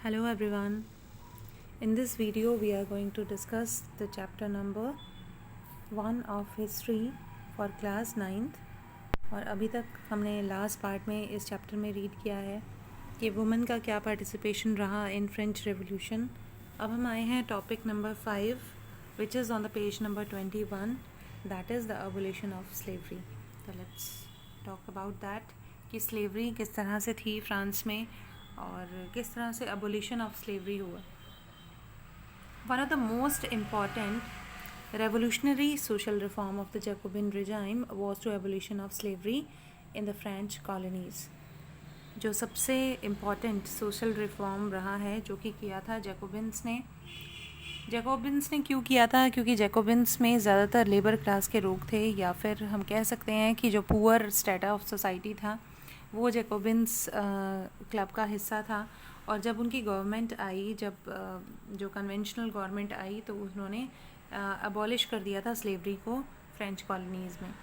Hello everyone. In this video we are going to discuss the chapter number 1 of history for class 9th और अभी तक हमने last part में इस chapter में रीड किया है कि वुमेन का क्या पार्टिसिपेशन रहा इन फ्रेंच रेवोल्यूशन। अब हम आए हैं topic number 5 which is on the page number 21, that is the abolition of slavery. तो लेट्स टॉक अबाउट दैट कि स्लेवरी किस तरह से थी फ्रांस में और किस तरह से एबोलिशन ऑफ स्लेवरी हुआ। One of the most important revolutionary social reform of the Jacobin regime was to abolition of slavery in the French colonies। जो सबसे इम्पॉर्टेंट सोशल रिफॉर्म रहा है जो कि किया था जैकोबिन्स ने क्यों किया था? क्योंकि जैकोबिन्स में ज़्यादातर लेबर क्लास के लोग थे, या फिर हम कह सकते हैं कि जो पुअर स्टेटा ऑफ सोसाइटी था वो जैकोबिन्स क्लब का हिस्सा था। और जब उनकी गवर्नमेंट आई, जो कन्वेंशनल गवर्नमेंट आई, तो उन्होंने अबॉलिश कर दिया था स्लेवरी को फ्रेंच कॉलोनीज़ में।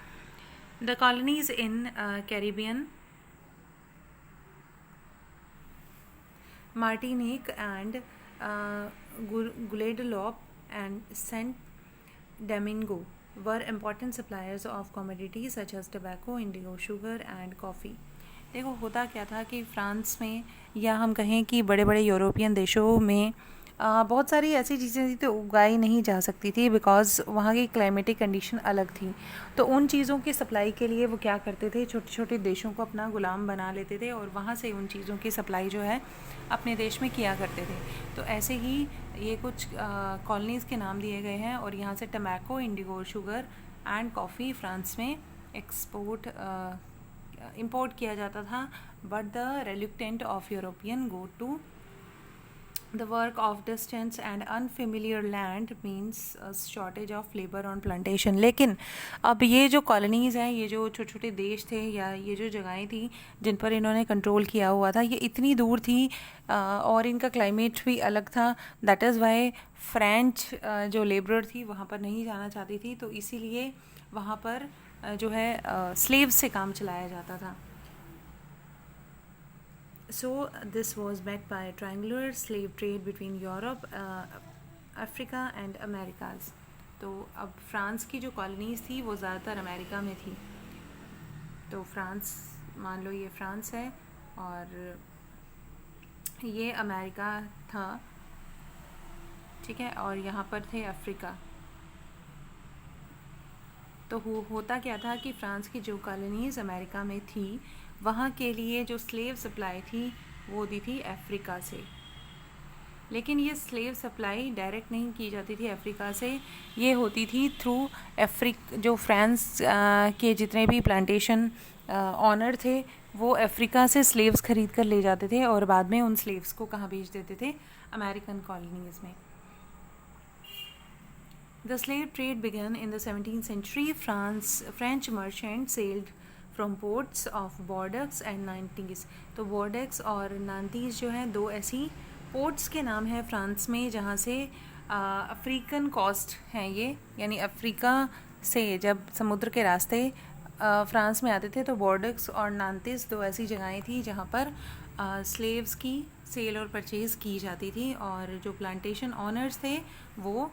The colonies in Caribbean, Martinique and Guadeloupe and Saint Domingo were important suppliers of commodities such as tobacco, indigo, sugar and coffee. देखो, होता क्या था कि फ्रांस में, या हम कहें कि बड़े बड़े यूरोपियन देशों में बहुत सारी ऐसी चीज़ें थी तो उगाई नहीं जा सकती थी, बिकॉज़ वहाँ की क्लाइमेटिक कंडीशन अलग थी। तो उन चीज़ों की सप्लाई के लिए वो क्या करते थे, छोटे छोटे देशों को अपना गुलाम बना लेते थे और वहाँ से उन चीज़ों की सप्लाई जो है अपने देश में किया करते थे। तो ऐसे ही ये कुछ कॉलोनीज़ के नाम दिए गए हैं और यहाँ से tobacco, indigo, sugar and coffee France में इम्पोर्ट किया जाता था। But the reluctant of European go to The work of distance and unfamiliar land means a shortage of labor on plantation। लेकिन अब ये जो कॉलोनीज़ हैं, ये जो छोटे छोटे देश थे या ये जो जगहें थी जिन पर इन्होंने कंट्रोल किया हुआ था, ये इतनी दूर थी और इनका क्लाइमेट भी अलग था। दैट इज़ वाई फ्रेंच जो लेबरर थी वहाँ पर नहीं जाना चाहती थी, तो इसीलिए वहाँ पर जो है स्लेव्स से काम चलाया जाता था। So this was met by a triangular slave trade between Europe, Africa and Americas। तो अब फ्रांस की जो कॉलोनीज़ थी वो ज़्यादातर अमेरिका में थी। तो फ्रांस, मान लो ये फ्रांस है और ये अमेरिका था, ठीक है, और यहाँ पर थे अफ्रीका। तो होता क्या था कि फ्रांस की जो कॉलोनीज़ अमेरिका में थी वहाँ के लिए जो स्लेव सप्लाई थी वो होती थी अफ्रीका से। लेकिन ये स्लेव सप्लाई डायरेक्ट नहीं की जाती थी अफ्रीका से, ये होती थी थ्रू जो फ्रांस के जितने भी प्लांटेशन ऑनर थे वो अफ्रीका से स्लेव्स खरीद कर ले जाते थे और बाद में उन स्लेव्स को कहाँ भेज देते थे? अमेरिकन कॉलोनीज़ में। The slave trade began in the 17th century. French merchants sailed from ports of Bordeaux and Nantes। तो Bordeaux और Nantes जो हैं दो ऐसी पोर्ट्स के नाम हैं फ्रांस में जहाँ से अफ्रीकन कोस्ट हैं ये, यानी अफ्रीका से जब समुद्र के रास्ते फ्रांस में आते थे तो बॉर्डेक्स और नांतेस दो ऐसी जगहें थी जहाँ पर स्लेव्स की सेल और परचेज़ की जाती थी और जो प्लांटेशन ऑनर्स थे वो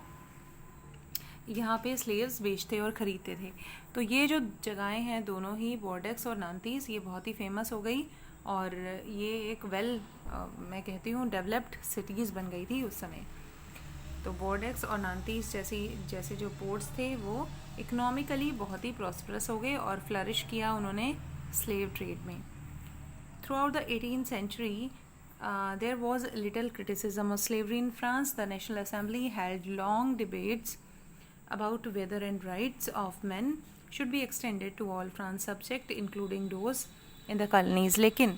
यहाँ पे स्लेव्स बेचते और ख़रीदते थे। तो ये जो जगहें हैं दोनों ही, बॉर्डेक्स और नांतीस, ये बहुत ही फेमस हो गई और ये एक मैं कहती हूँ डेवलप्ड सिटीज़ बन गई थी उस समय। तो बॉर्डेक्स और नांतीस जैसे जो पोर्ट्स थे वो इकोनॉमिकली बहुत ही प्रॉस्परस हो गए और फ्लरिश किया उन्होंने स्लेव ट्रेड में। Through out the 18th century there was little criticism of slavery in France। The National Assembly held long debates about whether and rights of men should be extended to all France subject including those in the colonies। लेकिन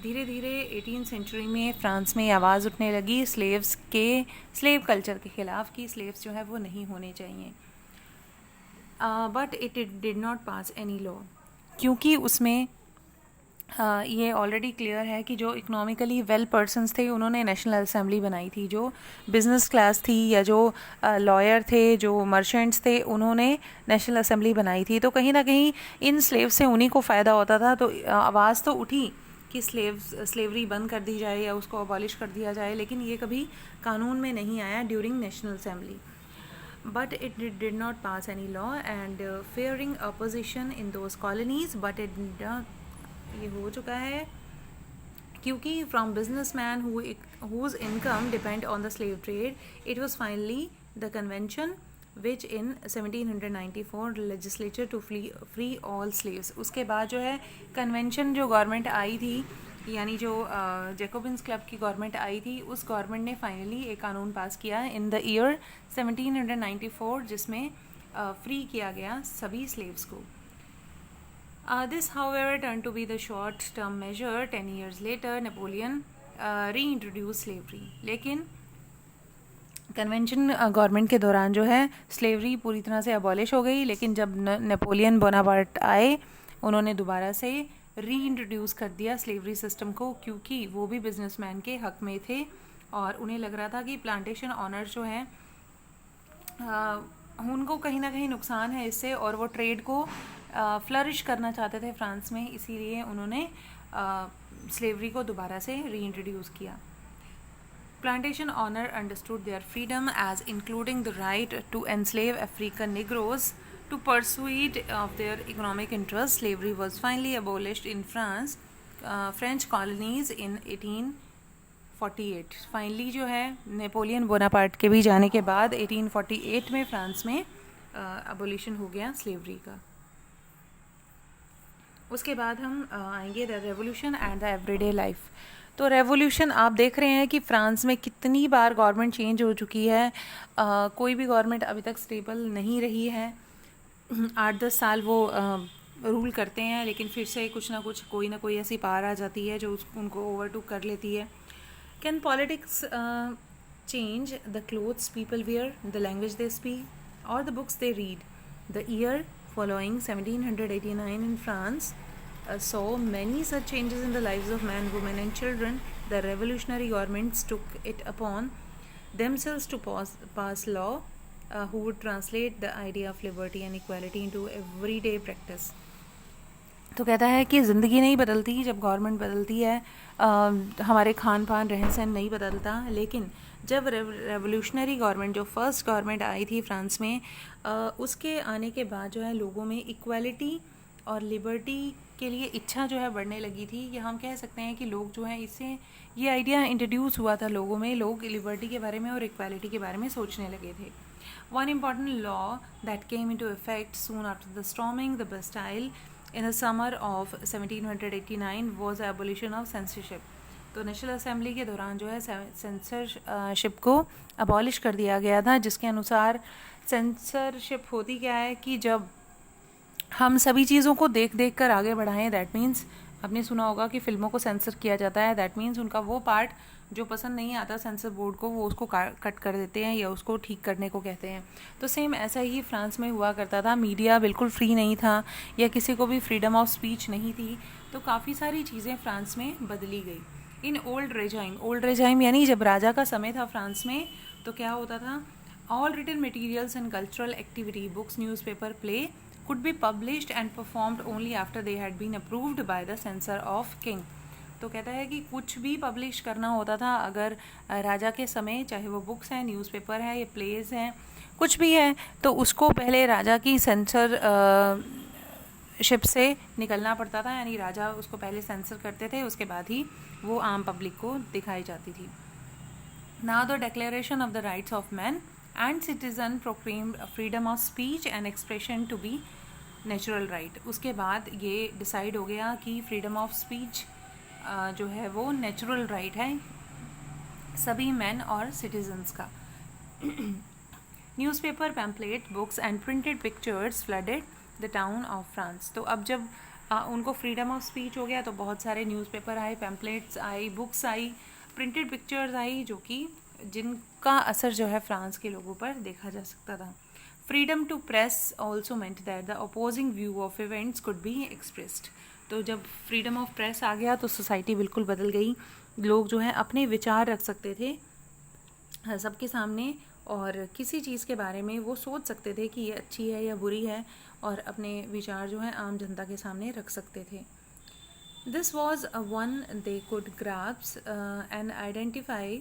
धीरे धीरे 18th century में France में आवाज़ उठने लगी slave culture के ख़िलाफ़ कि स्लेव्स जो है वो नहीं होने चाहिए। But it did not pass any law, क्योंकि उसमें ये ऑलरेडी क्लियर है कि जो इकोनॉमिकली वेल पर्सन्स थे उन्होंने नेशनल असेंबली बनाई थी। जो बिज़नेस क्लास थी या जो लॉयर थे, जो मर्चेंट्स थे, उन्होंने नेशनल असेंबली बनाई थी। तो कहीं ना कहीं इन स्लेव से उन्हीं को फ़ायदा होता था। तो आवाज़ तो उठी कि स्लेवरी बंद कर दी जाए या उसको अबॉलिश कर दिया जाए, लेकिन ये कभी कानून में नहीं आया during national assembly. But it did not pass any law, and fearing opposition in those colonies, but it did not, ये हो चुका है क्योंकि from businessman whose income depend on the slave trade, it was finally the convention which in 1794 legislature to free all slaves. उसके बाद जो है convention जो गवर्नमेंट आई थी, यानी जो जैकोबिन्स क्लब की गवर्नमेंट आई थी, उस गवर्नमेंट ने फाइनली एक कानून पास किया इन द ईयर 1794 जिसमें फ्री किया गया सभी स्लेव्स को. This however turned to be the short term measure. 10 years later Napoleon reintroduced slavery. लेकिन कन्वेंशन गवर्नमेंट के दौरान जो है स्लेवरी पूरी तरह से अबॉलिश हो गई, लेकिन जब नेपोलियन बोनापार्ट आए उन्होंने दोबारा से रीइंट्रोड्यूस कर दिया स्लेवरी सिस्टम को, क्योंकि वो भी बिजनेसमैन के हक में थे और उन्हें लग रहा था कि प्लांटेशन ऑनर जो हैं उनको कहीं ना कहीं नुकसान है इससे, और वो ट्रेड को फ्लरिश करना चाहते थे फ्रांस में, इसीलिए उन्होंने स्लेवरी को दोबारा से रीइंट्रोड्यूस किया. Plantation owner understood their freedom as including the right to enslave African Negroes to pursuit of their economic interests. Slavery was finally abolished in French colonies in 1848. Finally जो है Napoleon Bonaparte के भी जाने के बाद 1848 में France में abolition हो गया स्लेवरी का. उसके बाद हम आएंगे the revolution and the everyday life. तो रेवोल्यूशन आप देख रहे हैं कि फ्रांस में कितनी बार गवर्नमेंट चेंज हो चुकी है. कोई भी गवर्नमेंट अभी तक स्टेबल नहीं रही है. 8-10 साल वो रूल करते हैं, लेकिन फिर से कुछ ना कुछ कोई ना कोई ऐसी पावर आ जाती है जो उनको ओवरटूक कर लेती है. Can politics change the clothes people wear, the language they speak और the books they read? The year following 1789 in France saw many such changes in the lives of men, women and children. The revolutionary governments took it upon themselves to pass law who would translate the idea of liberty and equality into everyday practice. तो कहता है कि ज़िंदगी नहीं बदलती जब government बदलती है, हमारे खान पान रहन सहन नहीं बदलता, लेकिन जब रेवोल्यूशनरी गवर्नमेंट जो फर्स्ट गवर्नमेंट आई थी फ्रांस में, उसके आने के बाद जो है लोगों में इक्वालिटी और लिबर्टी के लिए इच्छा जो है बढ़ने लगी थी. या हम कह सकते हैं कि लोग जो हैं, इससे ये आइडिया इंट्रोड्यूस हुआ था लोगों में, लोग लिबर्टी के बारे में और इक्वालिटी के बारे में सोचने लगे थे. One important law that came into effect soon after the storming the Bastille in the summer of 1789 was the abolition of censorship. तो नेशनल असेंबली के दौरान जो है सेंसरशिप को अबॉलिश कर दिया गया था, जिसके अनुसार सेंसरशिप होती क्या है कि जब हम सभी चीज़ों को देख देख कर आगे बढ़ाएं, दैट मीन्स आपने सुना होगा कि फिल्मों को सेंसर किया जाता है. दैट मीन्स उनका वो पार्ट जो पसंद नहीं आता सेंसर बोर्ड को, वो उसको कट कर देते हैं या उसको ठीक करने को कहते हैं. तो सेम ऐसा ही फ्रांस में हुआ करता था. मीडिया बिल्कुल फ्री नहीं था या किसी को भी फ्रीडम ऑफ स्पीच नहीं थी, तो काफ़ी सारी चीज़ें फ्रांस में बदली गई. इन ओल्ड रेजाइम यानी जब राजा का समय था फ्रांस में, तो क्या होता था, all written materials and cultural activity, books, newspaper, play could be published and performed only after they had been approved by the censor of king. तो कहता है कि कुछ भी पब्लिश करना होता था अगर राजा के समय, चाहे वो बुक्स हैं, न्यूज़पेपर है या प्लेस हैं, कुछ भी है, तो उसको पहले राजा की सेंसर शिप से निकलना पड़ता था, यानी राजा उसको पहले सेंसर करते थे, उसके बाद ही वो आम पब्लिक को दिखाई जाती थी. Now the declaration of the rights of man and citizen proclaimed freedom of speech and expression to be natural right. उसके बाद ये डिसाइड हो गया कि फ्रीडम ऑफ स्पीच जो है वो नेचुरल राइट है सभी मैन और सिटीजन्स का. Newspaper, pamphlet, books and printed pictures flooded the town of France. तो अब जब उनको फ्रीडम ऑफ स्पीच हो गया तो बहुत सारे न्यूज़पेपर आए, pamphlets I, books I, printed pictures I, जो कि जिनका असर जो है फ्रांस के लोगों पर देखा जा सकता था. Freedom to press also meant that the opposing view of events could be expressed. तो जब फ्रीडम ऑफ प्रेस आ गया तो सोसाइटी बिल्कुल बदल गई. लोग जो हैं अपने विचार रख सकते थे सबके सामने, और किसी चीज़ के बारे में वो सोच सकते थे कि ये अच्छी है या बुरी है, और अपने विचार जो हैं आम जनता के सामने रख सकते थे. This was one they could grasp and identify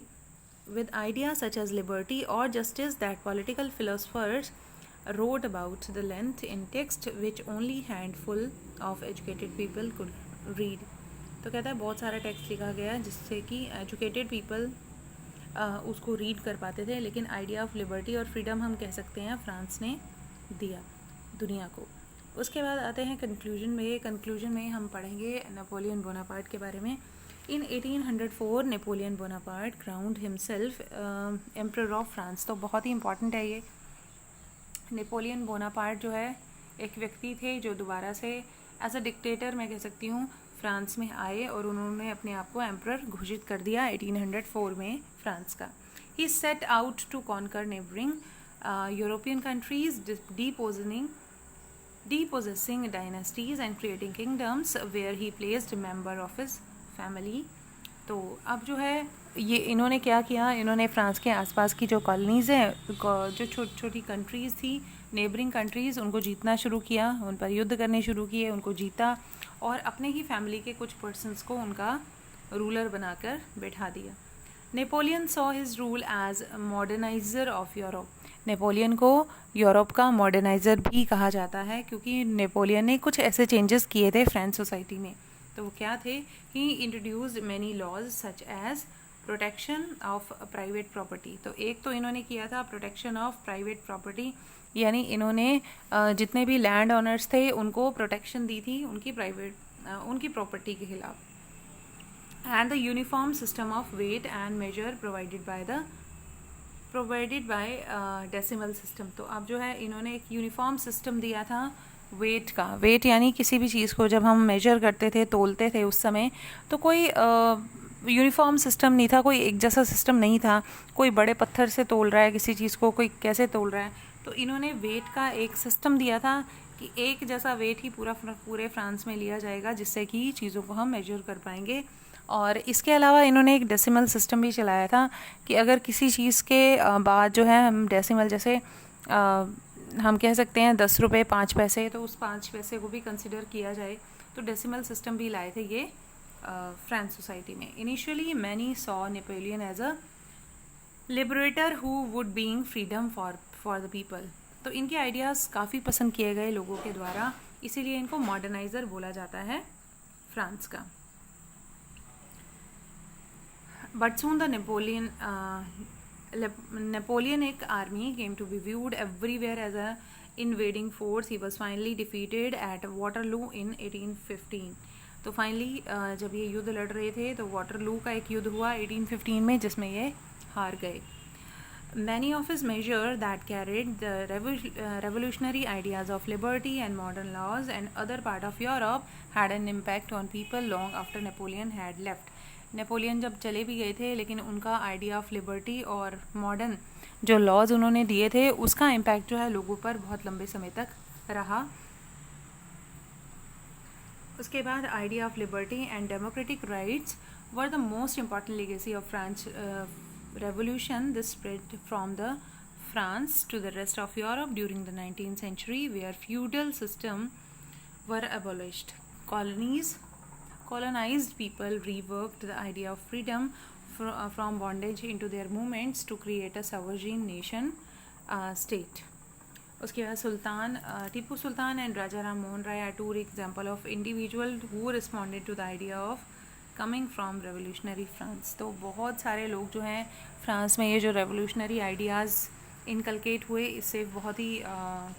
with ideas such as liberty or justice that political philosophers wrote about the length in text which only handful of educated people could read. तो कहता है बहुत सारा text लिखा गया जिससे कि educated people उसको रीड कर पाते थे, लेकिन आइडिया ऑफ लिबर्टी और फ्रीडम हम कह सकते हैं फ्रांस ने दिया दुनिया को. उसके बाद आते हैं कंक्लूजन में हम पढ़ेंगे नेपोलियन बोनापार्ट के बारे में. इन 1804 Napoleon Bonaparte crowned himself emperor of France. तो बहुत ही इंपॉर्टेंट है ये. नेपोलियन बोनापार्ट जो है एक व्यक्ति थे जो दोबारा से एज अ डिक्टेटर मैं कह सकती हूँ फ्रांस में आए और उन्होंने अपने आप को एम्परर घोषित कर दिया 1804 में फ्रांस का. He set out to conquer neighbouring European countries, depossessing dynasties and creating kingdoms where he placed member of his family. तो अब जो है ये इन्होंने क्या किया, इन्होंने फ्रांस के आसपास की जो कॉलोनीज़ हैं, जो छोटी छोटी कंट्रीज़ थी, नेबरिंग कंट्रीज़, उनको जीतना शुरू किया, उन पर युद्ध करने शुरू किए, उनको जीता और अपने ही फैमिली के कुछ पर्सन्स को उनका रूलर बनाकर बैठा दिया. Napoleon saw his rule as moderniser of Europe. Napoleon को यूरोप का मॉडर्नाइज़र भी कहा जाता है क्योंकि नेपोलियन ने कुछ ऐसे चेंजेस किए थे फ्रेंच सोसाइटी में. तो वो क्या थे? He introduced many laws such as protection of private property. तो एक तो इन्होंने किया था प्रोटेक्शन ऑफ प्राइवेट प्रॉपर्टी, यानी इन्होंने जितने भी लैंड ऑनर्स थे उनको प्रोटेक्शन दी थी उनकी प्रॉपर्टी के खिलाफ. And the uniform system of weight and measure provided by decimal system. तो अब जो है इन्होंने एक यूनिफॉर्म सिस्टम दिया था वेट का. वेट यानी किसी भी चीज़ को जब हम मेजर करते थे, तोलते थे उस समय, तो कोई यूनिफॉर्म सिस्टम नहीं था, कोई एक जैसा सिस्टम नहीं था. कोई बड़े पत्थर से तोल रहा है किसी चीज़ को, कोई कैसे तोल रहा है. तो इन्होंने वेट का एक सिस्टम दिया था कि एक जैसा वेट ही पूरे फ्रांस में लिया जाएगा जिससे कि चीज़ों को हम मेजर कर पाएंगे. और इसके अलावा इन्होंने एक डेसिमल सिस्टम भी चलाया था कि अगर किसी चीज़ के बाद जो है हम डेसिमल, जैसे हम कह सकते हैं 10 रुपये 5 पैसे, तो उस 5 पैसे को भी कंसिडर किया जाए. तो डेसिमल सिस्टम भी लाए थे ये फ्रेंच सोसाइटी में. Initially many saw Napoleon as a liberator who would being freedom for the people. तो इनके आइडियाज़ काफ़ी पसंद किए गए लोगों के द्वारा, इसीलिए इनको मॉडर्नाइज़र बोला जाता है फ्रांस का. But soon the Napoleonic army came to be viewed everywhere as a invading force. He was finally defeated at Waterloo in 1815. तो फाइनली जब ये युद्ध लड़ रहे थे तो वाटरलू का एक युद्ध हुआ 1815 में जिसमें ये हार गए. Many of his measures that carried the revolutionary ideas of liberty and modern laws and other part of Europe had an impact on people long after Napoleon had left. Napoleon जब चले भी गए थे लेकिन उनका आइडिया ऑफ लिबर्टी और modern जो laws उन्होंने दिए थे उसका इम्पैक्ट जो है लोगों पर बहुत लंबे समय तक रहा. उसके बाद idea of liberty and democratic rights were the most important legacy of French revolution. This spread from the France to the rest of Europe during the 19th century where feudal system were abolished. Colonized people reworked the idea of freedom from bondage into their movements to create a sovereign nation state. उसके बाद Tipu Sultan and Raja Ram Mohan Rai are two example of individual who responded to the idea of coming from revolutionary France. तो बहुत सारे लोग जो हैं France में ये जो revolutionary ideas इनकलकेट हुए इससे बहुत ही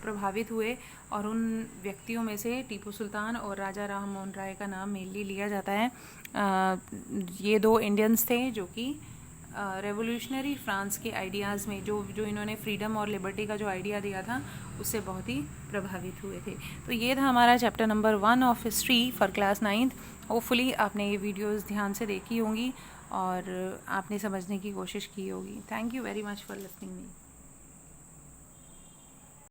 प्रभावित हुए और उन व्यक्तियों में से टीपू सुल्तान और राजा राम मोहन राय का नाम मेनली लिया जाता है. ये दो इंडियंस थे जो कि रेवोल्यूशनरी फ्रांस के आइडियाज़ में जो इन्होंने फ्रीडम और लिबर्टी का जो आइडिया दिया था उससे बहुत ही प्रभावित हुए थे. तो ये था हमारा chapter number 1 of history for class 9th. Hopefully आपने ये वीडियोज़ ध्यान से देखी होंगी और आपने समझने की कोशिश की होगी. Thank you very much for listening me.